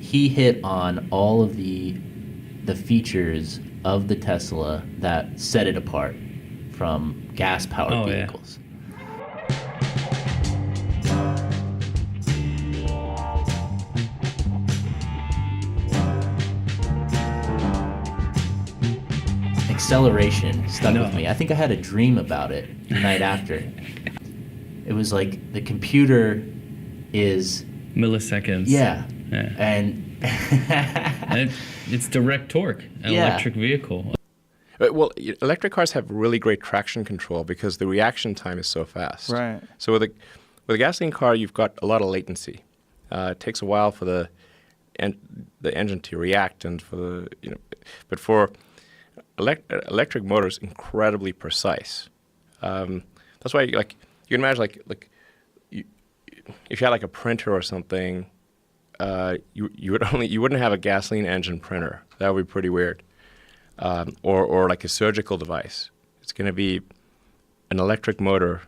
He hit on all of the features of the Tesla that set it apart from gas-powered vehicles. Acceleration stuck with me. I think I had a dream about it the night after. It was like the computer is milliseconds. Yeah. And it's direct torque, an electric vehicle. Well, electric cars have really great traction control because the reaction time is so fast. Right. So with a gasoline car, you've got a lot of latency. It takes a while for the engine to react, and but for electric motors, incredibly precise. That's why, you can imagine, if you had like a printer or something, you wouldn't have a gasoline engine printer. That would be pretty weird. Or like a surgical device. It's going to be an electric motor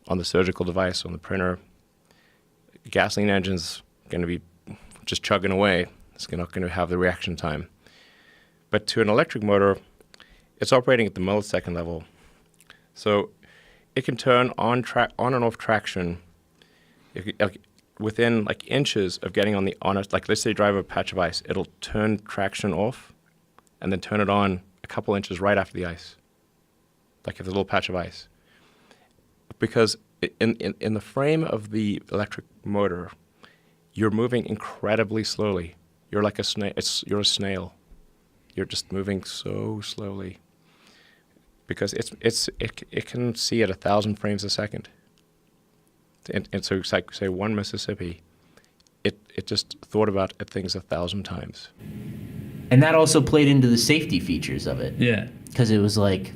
on the surgical device on the printer. Gasoline engine's going to be just chugging away. It's not going to have the reaction time. But to an electric motor, it's operating at the millisecond level. So it can turn on and off traction within inches of getting on let's say you drive a patch of ice, it'll turn traction off and then turn it on a couple inches right after the ice, like if there's a little patch of ice. Because in the frame of the electric motor, you're moving incredibly slowly. You're like a snail. You're a snail. You're just moving so slowly. Because it can see at 1,000 frames a second. And so it's like, say, one Mississippi, it just thought about things 1,000 times. And that also played into the safety features of it. Yeah. Because it was like,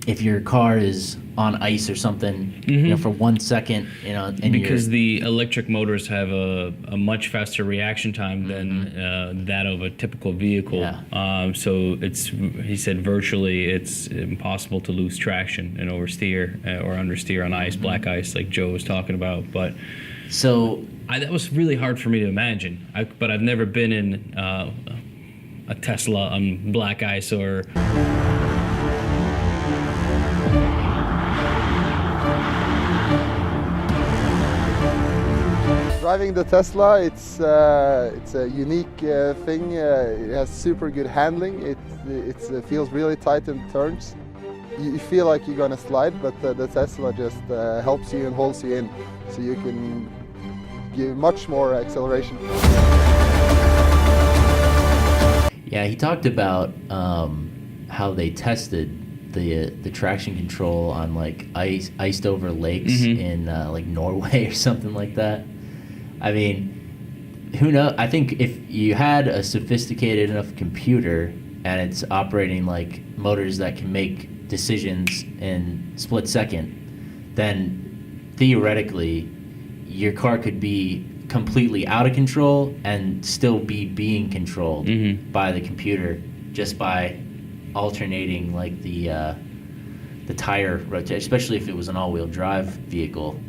if your car is on ice or something, for 1 second, and because the electric motors have a much faster reaction time than that of a typical vehicle. Yeah. So he said virtually it's impossible to lose traction and oversteer or understeer on ice, black ice, like Joe was talking about. But so that was really hard for me to imagine. But I've never been in a Tesla on black ice or. Driving the Tesla, it's a unique thing. It has super good handling. It feels really tight in turns. You feel like you're gonna slide, but the Tesla just helps you and holds you in, so you can give much more acceleration. Yeah, he talked about how they tested the traction control on iced over lakes in Norway or something like that. I mean, who knows? I think if you had a sophisticated enough computer and it's operating like motors that can make decisions in split second, then theoretically your car could be completely out of control and still be being controlled by the computer just by alternating the tire rotation, especially if it was an all-wheel drive vehicle.